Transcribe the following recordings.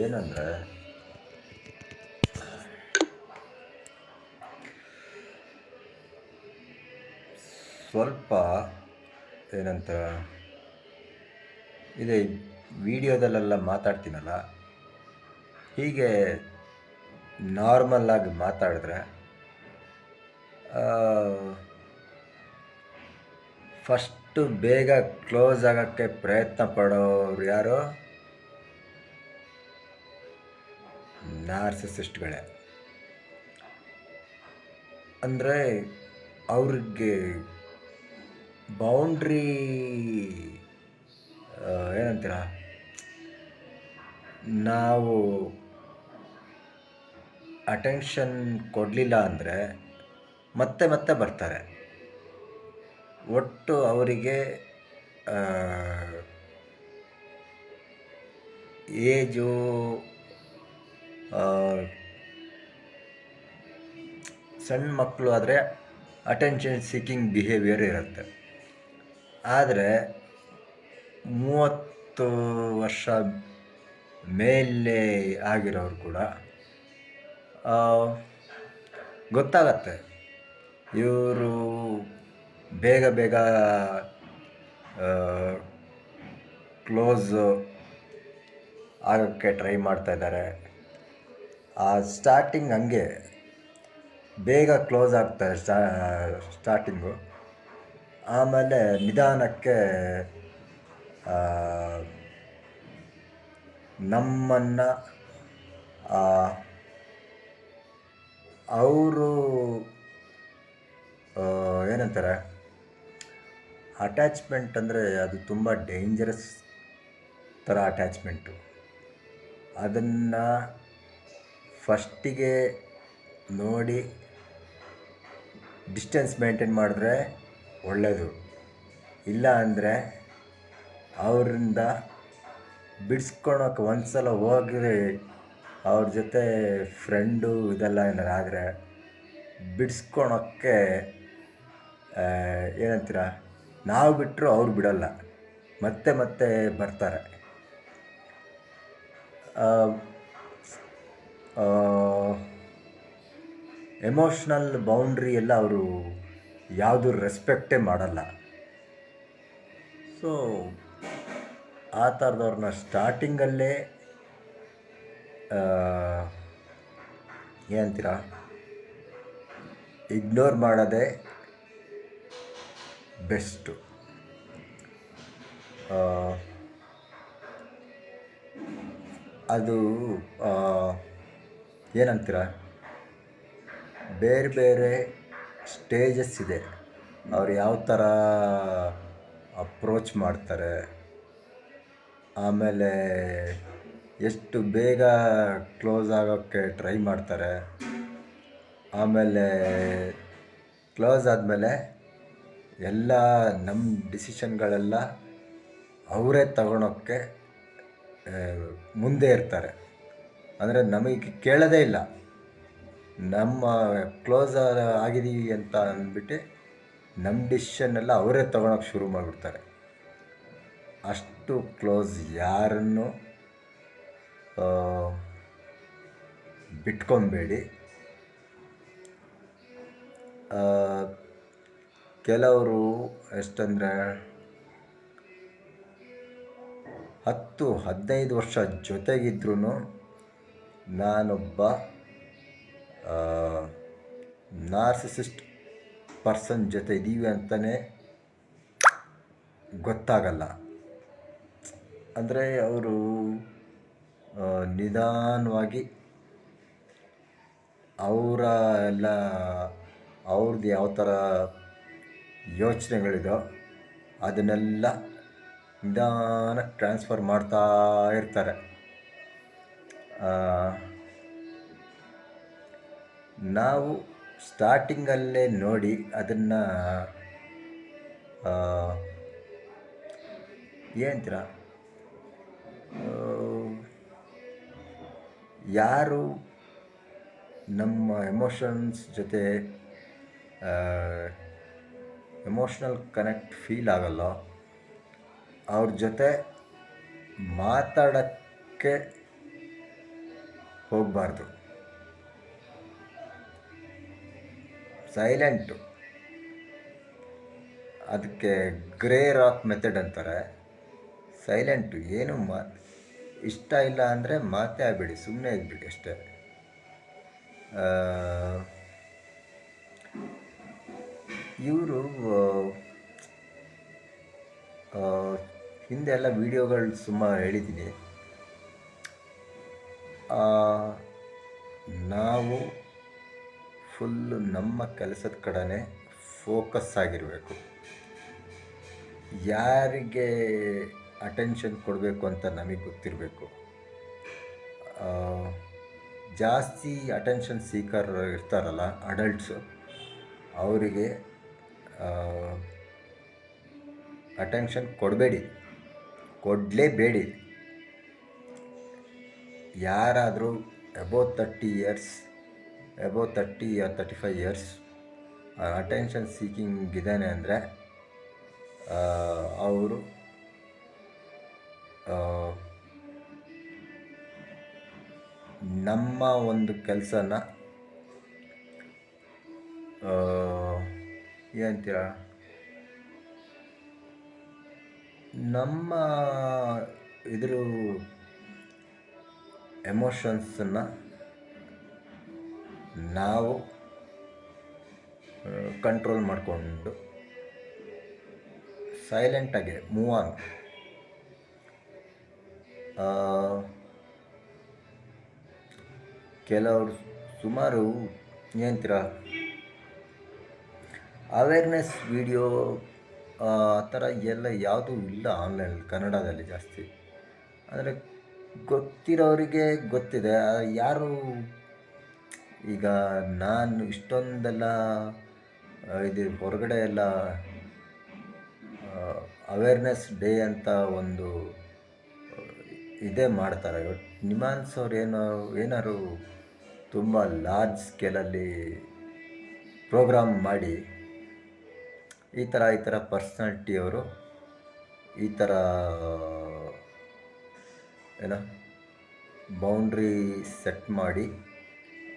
ಏನಂದರೆ ಸ್ವಲ್ಪ ಏನಂತ ಇದೆ ವಿಡಿಯೋದಲ್ಲೆಲ್ಲ ಮಾತಾಡ್ತೀನಲ್ಲ, ಹೀಗೆ ನಾರ್ಮಲ್ಲಾಗಿ ಮಾತಾಡಿದ್ರೆ ಫಸ್ಟು ಬೇಗ ಕ್ಲೋಸ್ ಆಗೋಕ್ಕೆ ಪ್ರಯತ್ನ ಪಡೋರು ಯಾರು? ನಾರ್ಸಿಸಿಸ್ಟ್ಗಳೇ. ಅಂದರೆ ಅವ್ರಿಗೆ ಬೌಂಡ್ರಿ ಏನಂತೀರ, ನಾವು ಅಟೆನ್ಷನ್ ಕೊಡಲಿಲ್ಲ ಅಂದರೆ ಮತ್ತೆ ಮತ್ತೆ ಬರ್ತಾರೆ. ಒಟ್ಟು ಅವರಿಗೆ ಏಜು ಸಣ್ಣ ಮಕ್ಕಳು ಆದರೆ ಅಟೆನ್ಷನ್ ಸೀಕಿಂಗ್ ಬಿಹೇವಿಯರ್ ಇರುತ್ತೆ. ಆದರೆ 30 ವರ್ಷ ಮೇಲೆ ಆಗಿರೋರು ಕೂಡ ಗೊತ್ತಾಗತ್ತೆ ಇವರು ಬೇಗ ಬೇಗ ಕ್ಲೋಸ್ ಆಗೋಕ್ಕೆ ಟ್ರೈ ಮಾಡ್ತಾಯಿದ್ದಾರೆ. ಸ್ಟಾರ್ಟಿಂಗ್ ಹಂಗೆ ಬೇಗ ಕ್ಲೋಸ್ ಆಗ್ತಾರೆ ಸ್ಟಾರ್ಟಿಂಗು. ಆಮೇಲೆ ನಿಧಾನಕ್ಕೆ ನಮ್ಮನ್ನು ಅವರು ಏನಂತಾರೆ, ಅಟ್ಯಾಚ್ಮೆಂಟ್ ಅಂದರೆ ಅದು ತುಂಬ ಡೇಂಜರಸ್ ಥರ ಅಟ್ಯಾಚ್ಮೆಂಟು. ಅದನ್ನು ಫಸ್ಟಿಗೆ ನೋಡಿ ಡಿಸ್ಟೆನ್ಸ್ ಮೇಂಟೈನ್ ಮಾಡಿದ್ರೆ ಒಳ್ಳೆಯದು. ಇಲ್ಲ ಅಂದರೆ ಅವರಿಂದ ಬಿಡಿಸ್ಕೊಳಕ್ಕೆ ಒಂದು ಸಲ ಹೋಗಿ ಅವ್ರ ಜೊತೆ ಫ್ರೆಂಡು ಇದೆಲ್ಲ ಏನಾರು ಆದರೆ ಬಿಡಿಸ್ಕೊಳಕ್ಕೆ ಏನಂತೀರ, ನಾವು ಬಿಟ್ಟರು ಅವ್ರು ಬಿಡೋಲ್ಲ, ಮತ್ತೆ ಮತ್ತೆ ಬರ್ತಾರೆ. ಎಮೋಷ್ನಲ್ ಬೌಂಡ್ರಿ ಎಲ್ಲ ಅವರು ಯಾವುದು ರೆಸ್ಪೆಕ್ಟೇ ಮಾಡಲ್ಲ. ಸೊ ಆ ಥರದವ್ರನ್ನ ಸ್ಟಾರ್ಟಿಂಗಲ್ಲೇ ಏನಂತೀರ, ಇಗ್ನೋರ್ ಮಾಡೋದೇ ಬೆಸ್ಟು. ಅದು ಏನಂತೀರ, ಬೇರೆ ಬೇರೆ ಸ್ಟೇಜಸ್ ಇದೆ. ಅವ್ರು ಯಾವ ಥರ ಅಪ್ರೋಚ್ ಮಾಡ್ತಾರೆ, ಆಮೇಲೆ ಎಷ್ಟು ಬೇಗ ಕ್ಲೋಸ್ ಆಗೋಕ್ಕೆ ಟ್ರೈ ಮಾಡ್ತಾರೆ, ಆಮೇಲೆ ಕ್ಲೋಸ್ ಆದಮೇಲೆ ಎಲ್ಲ ನಮ್ಮ ಡಿಸಿಷನ್ಗಳೆಲ್ಲ ಅವರೇ ತಗೊಳೋಕ್ಕೆ ಮುಂದೆ ಇರ್ತಾರೆ. ಅಂದರೆ ನಮಗೆ ಕೇಳೋದೇ ಇಲ್ಲ, ನಮ್ಮ ಕ್ಲೋಸ್ ಆಗಿದ್ದೀವಿ ಅಂತ ಅಂದ್ಬಿಟ್ಟು ನಮ್ಮ ಡಿಸಿಷನ್ನೆಲ್ಲ ಅವರೇ ತಗೊಳಕ್ಕೆ ಶುರು ಮಾಡಿಬಿಡ್ತಾರೆ. ಅಷ್ಟು ಕ್ಲೋಸ್ ಯಾರನ್ನು ಬಿಟ್ಕೊಬೇಡಿ. ಕೆಲವರು ಎಷ್ಟಂದರೆ 10-15 ವರ್ಷ ಜೊತೆಗಿದ್ರೂ ನಾನೊಬ್ಬ ನಾರ್ಸಿಸಿಸ್ಟ್ ಪರ್ಸನ್ ಜೊತೆ ಇದ್ದೀವಿ ಅಂತಲೇ ಗೊತ್ತಾಗಲ್ಲ. ಅಂದರೆ ಅವರು ನಿಧಾನವಾಗಿ ಅವರ ಎಲ್ಲ ಅವ್ರದ್ದು ಯಾವ ಥರ ಯೋಚನೆಗಳಿದೋ ಅದನ್ನೆಲ್ಲ ನಿಧಾನಕ್ಕೆ ಟ್ರಾನ್ಸ್ಫರ್ ಮಾಡ್ತಾ ಇರ್ತಾರೆ. ನಾವು ಸ್ಟಾರ್ಟಿಂಗಲ್ಲೇ ನೋಡಿ ಅದನ್ನು ಏನಂತೀರ, ಯಾರು ನಮ್ಮ ಎಮೋಷನ್ಸ್ ಜೊತೆ ಎಮೋಷ್ನಲ್ ಕನೆಕ್ಟ್ ಫೀಲ್ ಆಗಲ್ಲ ಅವ್ರ ಜೊತೆ ಮಾತಾಡೋಕ್ಕೆ ಹೋಗಬಾರ್ದು. ಸೈಲೆಂಟು, ಅದಕ್ಕೆ ಗ್ರೇ ರಾಕ್ ಮೆಥಡ್ ಅಂತಾರೆ. ಸೈಲೆಂಟು, ಏನು ಇಷ್ಟ ಇಲ್ಲ ಅಂದರೆ ಮಾತೇ ಆಗಬೇಡಿ, ಸುಮ್ಮನೆ ಇದ್ಬಿಡಿ ಅಷ್ಟೇ. ಇವರು ಹಿಂದೆ ಎಲ್ಲ ವೀಡಿಯೋಗಳು ಸುಮಾರು ಹೇಳಿದ್ದೀನಿ. ನಾವು ಫುಲ್ಲು ನಮ್ಮ ಕೆಲಸದ ಕಡೆನೇ ಫೋಕಸ್ ಆಗಿರಬೇಕು. ಯಾರಿಗೆ ಅಟೆನ್ಷನ್ ಕೊಡಬೇಕು ಅಂತ ನಮಗೆ ಗೊತ್ತಿರಬೇಕು. ಜಾಸ್ತಿ ಅಟೆನ್ಷನ್ ಸೀಕರ್ ಇರ್ತಾರಲ್ಲ ಅಡಲ್ಟ್ಸು, ಅವರಿಗೆ ಅಟೆನ್ಷನ್ ಕೊಡಲೇಬೇಡಿ. ಯಾರಾದರೂ above 30 years, above 30 or 35 years attention seeking ಇದ್ದಾನೆ ಅಂದರೆ ಅವರು ನಮ್ಮ ಒಂದು ಕೆಲಸನ ಏನಂತೀರ, ನಮ್ಮ ಇದ್ರ ಎಮೋಷನ್ಸನ್ನು ನಾವು ಕಂಟ್ರೋಲ್ ಮಾಡಿಕೊಂಡು ಸೈಲೆಂಟಾಗಿ ಮೂವ್ ಆನ್. ಕೆಲವರು ಸುಮಾರು ಏನಂತೀರ, ಅವೇರ್ನೆಸ್ ವಿಡಿಯೋ ಆ ಥರ ಎಲ್ಲ ಯಾವುದೂ ಇಲ್ಲ ಆನ್ಲೈನಲ್ಲಿ, ಕನ್ನಡದಲ್ಲಿ ಜಾಸ್ತಿ. ಅಂದರೆ ಗೊತ್ತಿರೋರಿಗೆ ಗೊತ್ತಿದೆ. ಯಾರು ಈಗ ನಾನು ಇಷ್ಟೊಂದೆಲ್ಲ ಇದು ಹೊರಗಡೆ ಎಲ್ಲ ಅವೇರ್ನೆಸ್ ಡೇ ಅಂತ ಒಂದು ಇದೇ ಮಾಡ್ತಾರೆ. ನಿಮಾನ್ಸ್ ಅವ್ರು ಏನಾದ್ರು ತುಂಬ ಲಾರ್ಜ್ ಸ್ಕೇಲಲ್ಲಿ ಪ್ರೋಗ್ರಾಮ್ ಮಾಡಿ ಈ ಥರ ಪರ್ಸ್ನಾಲಿಟಿಯವರು ಈ ಥರ ಬೌಂಡ್ರಿ ಸೆಟ್ ಮಾಡಿ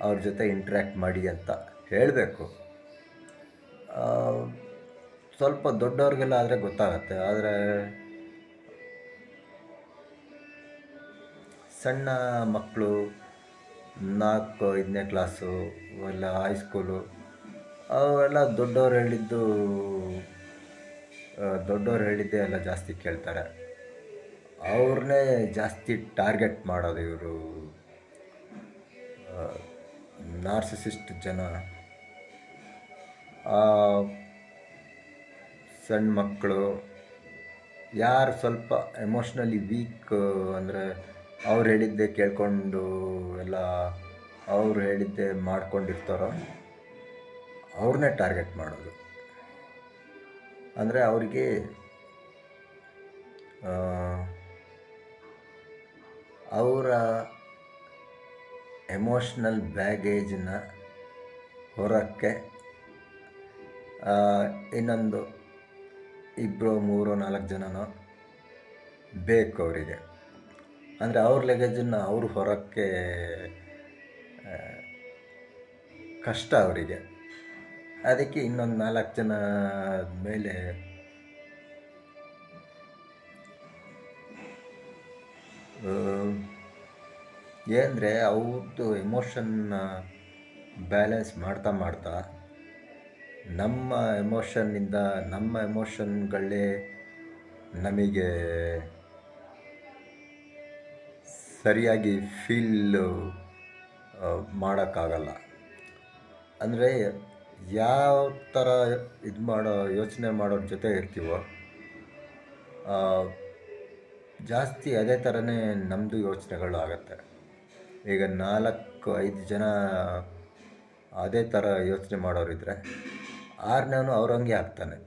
ಅವ್ರ ಜೊತೆ ಇಂಟ್ರ್ಯಾಕ್ಟ್ ಮಾಡಿ ಅಂತ ಹೇಳಬೇಕು. ಸ್ವಲ್ಪ ದೊಡ್ಡವ್ರಿಗೆಲ್ಲ ಆದರೆ ಗೊತ್ತಾಗತ್ತೆ. ಆದರೆ ಸಣ್ಣ ಮಕ್ಕಳು 4-5ನೇ ಕ್ಲಾಸು ಇಲ್ಲ ಹೈಸ್ಕೂಲು, ಅವೆಲ್ಲ ದೊಡ್ಡವ್ರು ಹೇಳಿದ್ದೇ ಎಲ್ಲ ಜಾಸ್ತಿ ಕೇಳ್ತಾರೆ. ಅವ್ರನ್ನೇ ಜಾಸ್ತಿ ಟಾರ್ಗೆಟ್ ಮಾಡೋದು ಇವರು ನಾರ್ಸಿಸಿಸ್ಟ್ ಜನ. ಸಣ್ಣ ಮಕ್ಕಳು ಯಾರು ಸ್ವಲ್ಪ ಎಮೋಷ್ನಲಿ ವೀಕ್ ಅಂದರೆ ಅವ್ರು ಹೇಳಿದ್ದೆ ಕೇಳ್ಕೊಂಡು ಎಲ್ಲ ಅವ್ರು ಹೇಳಿದ್ದೆ ಮಾಡ್ಕೊಂಡಿರ್ತಾರೋ ಅವ್ರನ್ನೇ ಟಾರ್ಗೆಟ್ ಮಾಡೋದು. ಅಂದರೆ ಅವರಿಗೆ ಅವರ ಎಮೋಷ್ನಲ್ ಬ್ಯಾಗೇಜನ್ನ ಹೊರಕ್ಕೆ ಇನ್ನೊಂದು 2-3-4 ಜನನೋ ಬೇಕು ಅವರಿಗೆ. ಅಂದರೆ ಅವ್ರ ಲಗೇಜನ್ನು ಅವರು ಹೊರಕ್ಕೆ ಕಷ್ಟ ಅವರಿಗೆ. ಅದಕ್ಕೆ ಇನ್ನೊಂದು 4 ಜನ ಮೇಲೆ ಏನಂದರೆ ಅವ್ರದ್ದು ಎಮೋಷನ್ನ ಬ್ಯಾಲೆನ್ಸ್ ಮಾಡ್ತಾ ನಮ್ಮ ಎಮೋಷನ್ಗಳೇ ನಮಗೆ ಸರಿಯಾಗಿ ಫೀಲ್ ಮಾಡೋಕ್ಕಾಗಲ್ಲ. ಅಂದರೆ ಯಾವ ಥರ ಯೋಚನೆ ಮಾಡೋರ ಜೊತೆ ಇರ್ತೀವೋ ಜಾಸ್ತಿ ಅದೇ ಥರನೇ ನಮ್ಮದು ಯೋಚನೆಗಳು ಆಗುತ್ತೆ. ಈಗ 4-5 ಜನ ಅದೇ ಥರ ಯೋಚನೆ ಮಾಡೋರಿದ್ದರೆ 6ನೇವನು ಅವ್ರಂಗೆ ಆಗ್ತಾನೆ.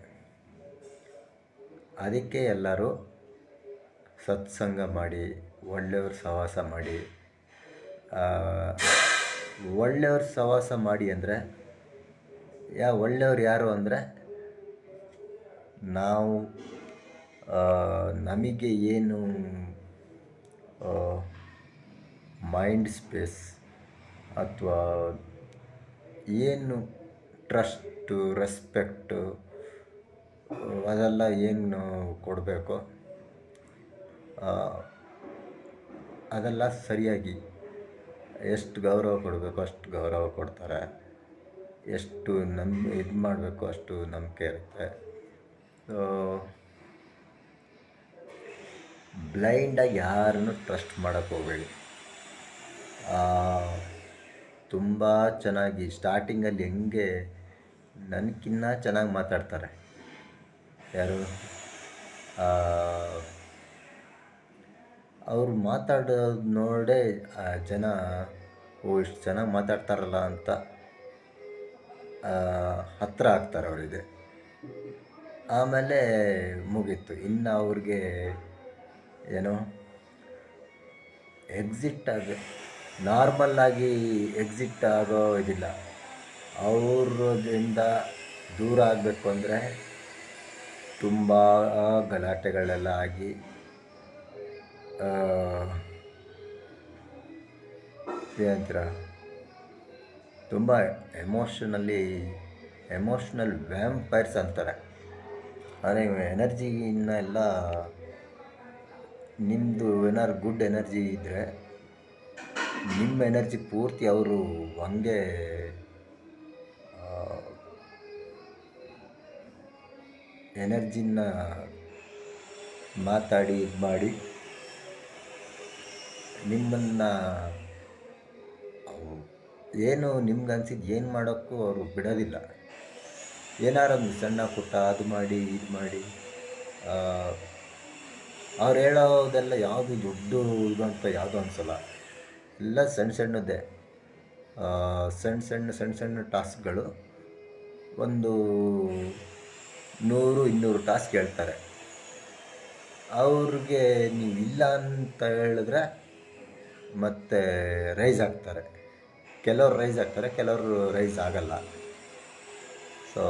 ಅದಕ್ಕೆ ಎಲ್ಲರೂ ಸತ್ಸಂಗ ಮಾಡಿ, ಒಳ್ಳೆಯವ್ರ ಸಹವಾಸ ಮಾಡಿ. ಒಳ್ಳೆಯವ್ರ ಸಹವಾಸ ಮಾಡಿ ಅಂದರೆ ಒಳ್ಳೆಯವ್ರು ಯಾರು ಅಂದರೆ ನಾವು ನಮಗೆ ಏನು ಮೈಂಡ್ ಸ್ಪೇಸ್ ಅಥವಾ ಏನು ಟ್ರಸ್ಟು, ರೆಸ್ಪೆಕ್ಟು ಅದೆಲ್ಲ ಏನು ಕೊಡಬೇಕು ಅದೆಲ್ಲ ಸರಿಯಾಗಿ ಎಷ್ಟು ಗೌರವ ಕೊಡಬೇಕು ಅಷ್ಟು ಗೌರವ ಕೊಡ್ತಾರೆ. ಎಷ್ಟು ಇದು ಮಾಡಬೇಕು ಅಷ್ಟು ನಂಬಿಕೆ ಇರುತ್ತೆ. ಸೊ ಬ್ಲೈಂಡಾಗಿ ಯಾರನ್ನು ಟ್ರಸ್ಟ್ ಮಾಡೋಕ್ಕೆ ಹೋಗಬೇಡಿ. ತುಂಬ ಚೆನ್ನಾಗಿ ಸ್ಟಾರ್ಟಿಂಗಲ್ಲಿ ಹೆಂಗೆ ನನಗಿನ್ನ ಚೆನ್ನಾಗಿ ಮಾತಾಡ್ತಾರೆ ಯಾರು, ಅವರು ಮಾತಾಡೋದು ನೋಡೇ ಜನ ಇಷ್ಟು ಚೆನ್ನಾಗಿ ಮಾತಾಡ್ತಾರಲ್ಲ ಅಂತ ಹತ್ತಿರ ಆಗ್ತಾರೆ ಅವರಿಗೆ. ಆಮೇಲೆ ಮುಗೀತು. ಇನ್ನು ಅವ್ರಿಗೆ ಏನೋ ನಾರ್ಮಲ್ಲಾಗಿ ಎಕ್ಸಿಟ್ ಆಗೋ ಇದಿಲ್ಲ. ಅವ್ರದಿಂದ ದೂರ ಆಗಬೇಕು ಅಂದರೆ ತುಂಬ ಗಲಾಟೆಗಳೆಲ್ಲ ಆಗಿ ಏನಂತೀರ, ತುಂಬ ಎಮೋಷ್ನಲ್ ವ್ಯಾಂಪೈರ್ಸ್ ಅಂತಾರೆ. ಆದರೆ ಎನರ್ಜಿನ ಎಲ್ಲ ನಿಮ್ಮದು ಏನಾದ್ರು ಗುಡ್ ಎನರ್ಜಿ ಇದ್ದರೆ ನಿಮ್ಮ ಎನರ್ಜಿ ಪೂರ್ತಿ ಅವರು ಹಂಗೆ ಎನರ್ಜಿನ ಮಾತಾಡಿ ಇದು ಮಾಡಿ ನಿಮ್ಮನ್ನು ಏನು ನಿಮ್ಗೆ ಅನ್ಸಿದ್ದು ಏನು ಮಾಡೋಕ್ಕೂ ಅವರು ಬಿಡೋದಿಲ್ಲ. ಏನಾರೊಂದು ಸಣ್ಣ ಪುಟ್ಟ ಅದು ಮಾಡಿ ಇದು ಮಾಡಿ ಅವ್ರು ಹೇಳೋದೆಲ್ಲ ಯಾವುದು ದೊಡ್ಡ ಇದು ಅಂತ ಯಾವುದೂ ಅನಿಸಲ್ಲ. ಎಲ್ಲ ಸಣ್ಣದೇ ಸಣ್ಣ ಟಾಸ್ಕ್ಗಳು. ಒಂದು 100-200 ಟಾಸ್ಕ್ ಹೇಳ್ತಾರೆ. ಅವ್ರಿಗೆ ನೀವು ಇಲ್ಲ ಅಂತ ಹೇಳಿದ್ರೆ ಮತ್ತೆ ರೈಸ್ ಆಗ್ತಾರೆ. ಕೆಲವರು ರೈಸ್ ಆಗ್ತಾರೆ, ಕೆಲವರು ರೈಸ್ ಆಗಲ್ಲ. ಸೊ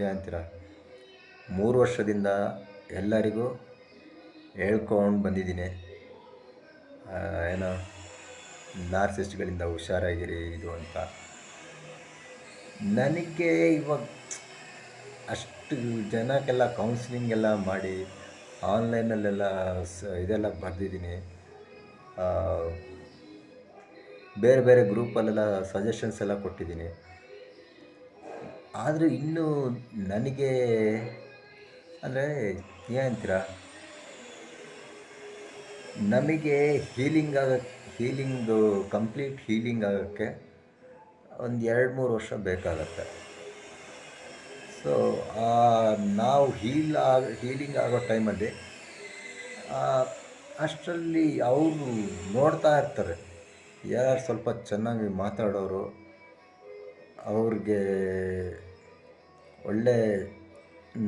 ಏನಂತೀರ, 3 ವರ್ಷದಿಂದ ಎಲ್ಲರಿಗೂ ಹೇಳ್ಕೊಂಡು ಬಂದಿದ್ದೀನಿ, ಏನೋ ನಾರ್ಸಿಸ್ಟ್ಗಳಿಂದ ಹುಷಾರಾಗಿರಿ ಇದು ಅಂತ. ನನಗೆ ಇವಾಗ ಅಷ್ಟು ಜನಕ್ಕೆಲ್ಲ ಕೌನ್ಸಿಲಿಂಗ್ ಎಲ್ಲ ಮಾಡಿ ಆನ್ಲೈನಲ್ಲೆಲ್ಲ ಇದೆಲ್ಲ ಬರೆದಿದ್ದೀನಿ. ಬೇರೆ ಬೇರೆ ಗ್ರೂಪಲ್ಲೆಲ್ಲ ಸಜೆಷನ್ಸ್ ಎಲ್ಲ ಕೊಟ್ಟಿದ್ದೀನಿ. ಆದರೂ ಇನ್ನೂ ನನಗೆ ಅಂದರೆ ಏನಂತೀರ, ನಮಗೆ ಕಂಪ್ಲೀಟ್ ಹೀಲಿಂಗ್ ಆಗೋಕ್ಕೆ ಒಂದು 2-3 ವರ್ಷ ಬೇಕಾಗತ್ತೆ. ಸೊ ನಾವು ಹೀಲಿಂಗ್ ಆಗೋ ಟೈಮಲ್ಲಿ ಅಷ್ಟರಲ್ಲಿ ಅವರು ನೋಡ್ತಾ ಇರ್ತಾರೆ, ಯಾರು ಸ್ವಲ್ಪ ಚೆನ್ನಾಗಿ ಮಾತಾಡೋರು, ಅವ್ರಿಗೆ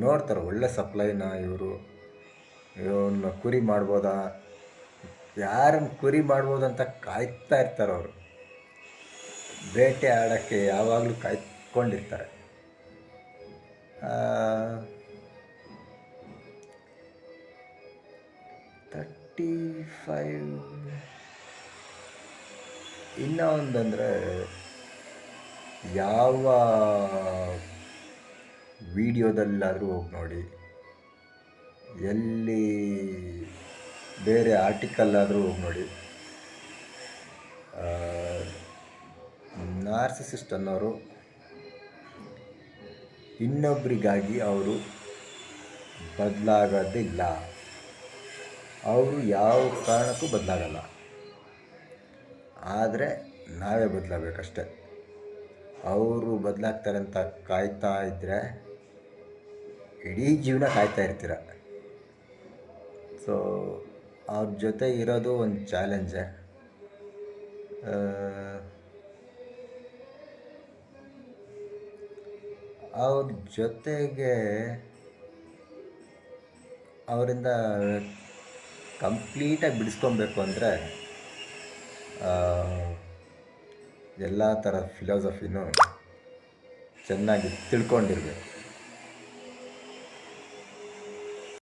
ನೋಡ್ತಾರೆ ಒಳ್ಳೆ ಸಪ್ಲೈನ ಇವನ್ನ ಕುರಿ ಮಾಡ್ಬೋದಾ, ಯಾರನ್ನು ಕುರಿ ಮಾಡ್ಬೋದಂತ ಕಾಯ್ತಾ ಇರ್ತಾರೆ. ಅವರು ಬೇಟೆ ಆಡೋಕ್ಕೆ ಯಾವಾಗಲೂ ಕಾಯ್ಕೊಂಡಿರ್ತಾರೆ. 35 ಇನ್ನೂ ಒಂದಂದರೆ, ಯಾವ ವಿಡಿಯೋದಲ್ಲಾದರೂ ಹೋಗಿ ನೋಡಿ, ಎಲ್ಲಿ ಬೇರೆ ಆರ್ಟಿಕಲ್ಲಾದರೂ ಹೋಗಿ ನೋಡಿ, ನಾರ್ಸಿಸಿಸ್ಟ್ ಅನ್ನೋರು ಇನ್ನೊಬ್ಬರಿಗಾಗಿ ಅವರು ಬದಲಾಗೋದಿಲ್ಲ. ಅವರು ಯಾವ ಕಾರಣಕ್ಕೂ ಬದಲಾಗಲ್ಲ. ಆದರೆ ನಾವೇ ಬದಲಾಗಬೇಕಷ್ಟೆ. ಅವರು ಬದಲಾಗ್ತಾರೆ ಅಂತ ಕಾಯ್ತಾ ಇದ್ದರೆ ಇಡೀ ಜೀವನ ಕಾಯ್ತಾ ಇರ್ತೀರ. ಸೊ ಅವ್ರ ಜೊತೆ ಇರೋದು ಒಂದು ಚಾಲೆಂಜೆ. ಅವ್ರ ಜೊತೆಗೆ ಅವರಿಂದ ಕಂಪ್ಲೀಟಾಗಿ ಬಿಡಿಸ್ಕೊಬೇಕು ಅಂದರೆ ಎಲ್ಲ ಥರದ ಫಿಲಾಸಫಿನೂ ಚೆನ್ನಾಗಿ ತಿಳ್ಕೊಂಡಿರ್ಬೇಕು.